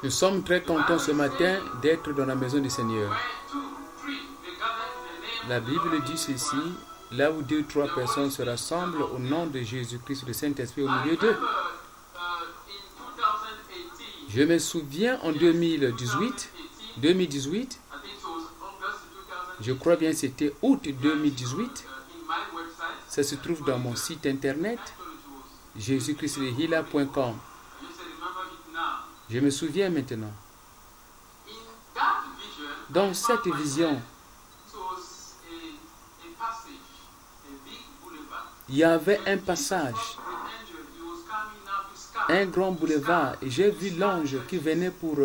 Nous sommes très contents ce matin d'être dans la maison du Seigneur. La Bible dit ceci, là où 2 ou 3 personnes se rassemblent au nom de Jésus-Christ, le Saint-Esprit au milieu d'eux. Je me souviens en 2018, je crois bien c'était août 2018, ça se trouve dans mon site internet, jésus-christ-le-healer.com. Je me souviens maintenant. Dans cette vision, il y avait un passage, un grand boulevard, et j'ai vu l'ange qui venait pour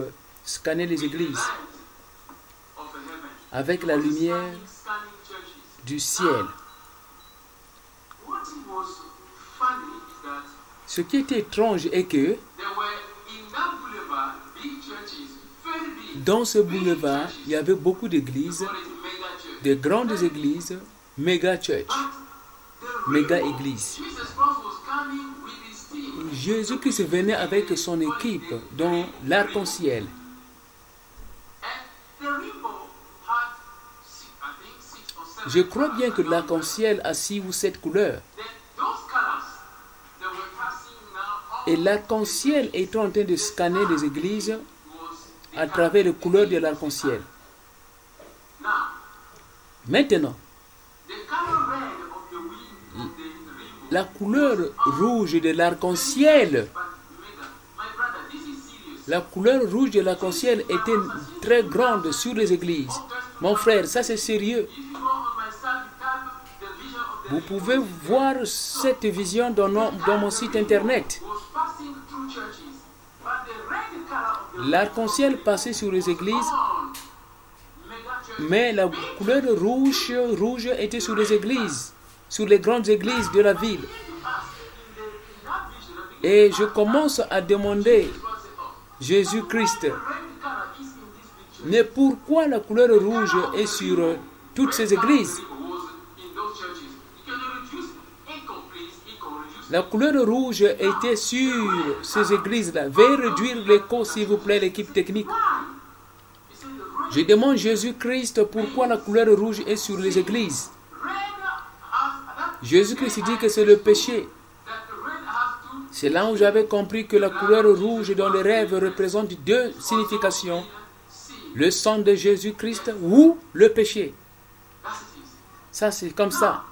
scanner les églises avec la lumière du ciel. Ce qui était étrange est que dans ce boulevard, il y avait beaucoup d'églises, de grandes églises, méga church, méga églises. Jésus-Christ venait avec son équipe dans l'arc-en-ciel. Je crois bien que l'arc-en-ciel a 6 ou 7 couleurs. Et l'arc-en-ciel est en train de scanner les églises à travers les couleurs de l'arc-en-ciel. Maintenant, la couleur rouge de l'arc-en-ciel, était très grande sur les églises. Mon frère, ça c'est sérieux. Vous pouvez voir cette vision dans mon site internet. L'arc-en-ciel passait sur les églises, mais la couleur rouge était sur les églises, sur les grandes églises de la ville. Et je commence à demander, Jésus-Christ, mais pourquoi la couleur rouge est sur toutes ces églises? La couleur rouge était sur ces églises-là. Veuillez réduire l'écho, s'il vous plaît, l'équipe technique. Je demande Jésus-Christ pourquoi la couleur rouge est sur les églises. Jésus-Christ dit que c'est le péché. C'est là où j'avais compris que la couleur rouge dans les rêves représente 2 significations. Le sang de Jésus-Christ ou le péché. Ça, c'est comme ça.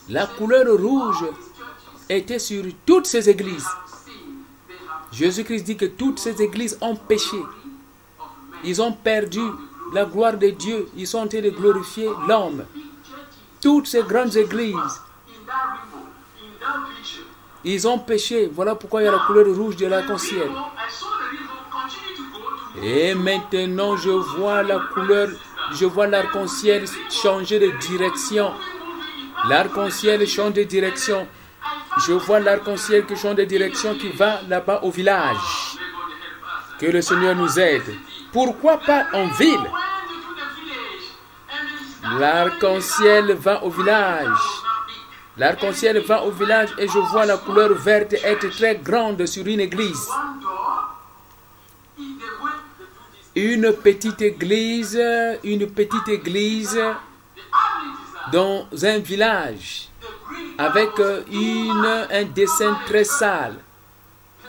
La couleur rouge était sur toutes ces églises. Jésus-Christ dit que toutes ces églises ont péché. Ils ont perdu la gloire de Dieu. Ils sont en train de glorifier l'homme. Toutes ces grandes églises, ils ont péché. Voilà pourquoi il y a la couleur rouge de l'arc-en-ciel. Et maintenant, je vois l'arc-en-ciel changer de direction. L'arc-en-ciel change de direction. Je vois l'arc-en-ciel qui change de direction, qui va là-bas au village. Que le Seigneur nous aide. Pourquoi pas en ville? L'arc-en-ciel va au village. L'arc-en-ciel va au village et je vois la couleur verte être très grande sur une église. Une petite église dans un village avec un dessin très sale.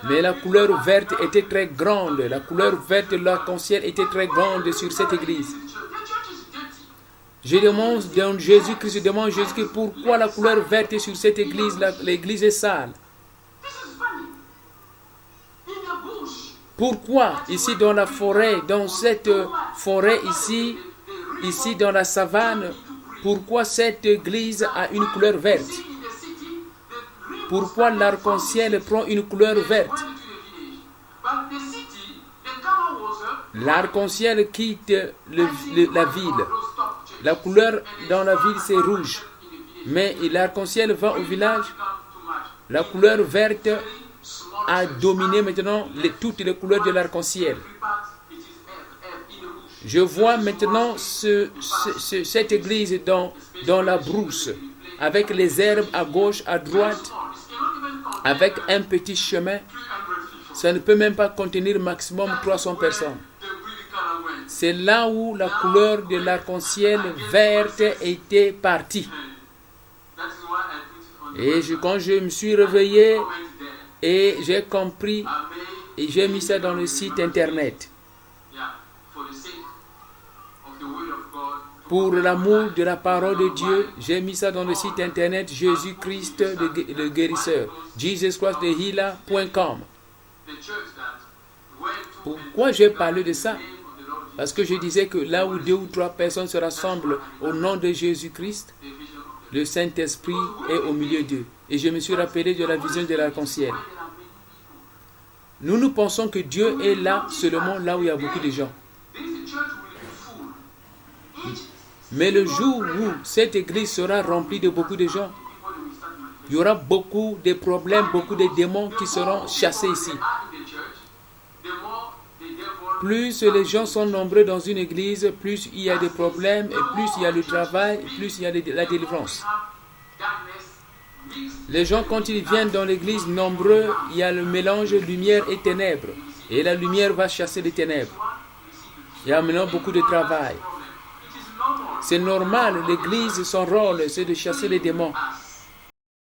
Mais la couleur verte était très grande. La couleur verte de l'arc-en-ciel était très grande sur cette église. Je demande Jésus-Christ, pourquoi la couleur verte est sur cette église. L'église est sale. Pourquoi ici dans la forêt, dans cette forêt ici dans la savane, pourquoi cette église a une couleur verte? Pourquoi l'arc-en-ciel prend une couleur verte? L'arc-en-ciel quitte la ville. La couleur dans la ville c'est rouge. Mais l'arc-en-ciel va au village. La couleur verte a dominé maintenant toutes les couleurs de l'arc-en-ciel. Je vois maintenant cette église dans la brousse, avec les herbes à gauche, à droite. avec un petit chemin, ça ne peut même pas contenir maximum 300 personnes. C'est là où la couleur de l'arc-en-ciel verte était partie. Et quand je me suis réveillé et j'ai compris et j'ai mis ça dans le site internet. Pour l'amour de la parole de Dieu, j'ai mis ça dans le site internet Jésus-Christ le guérisseur, jesuschristthehealer.com. Pourquoi j'ai parlé de ça? Parce que je disais que là où 2 ou 3 personnes se rassemblent au nom de Jésus-Christ, le Saint-Esprit est au milieu d'eux. Et je me suis rappelé de la vision de l'arc-en-ciel. Nous pensons que Dieu est là seulement là où il y a beaucoup de gens. Mais le jour où cette église sera remplie de beaucoup de gens, il y aura beaucoup de problèmes, beaucoup de démons qui seront chassés ici. Plus les gens sont nombreux dans une église, plus il y a des problèmes, et plus il y a le travail, plus il y a la délivrance. Les gens, quand ils viennent dans l'église nombreux, il y a le mélange lumière et ténèbres. Et la lumière va chasser les ténèbres. Il y a maintenant beaucoup de travail. C'est normal, l'église, son rôle, c'est de chasser les démons.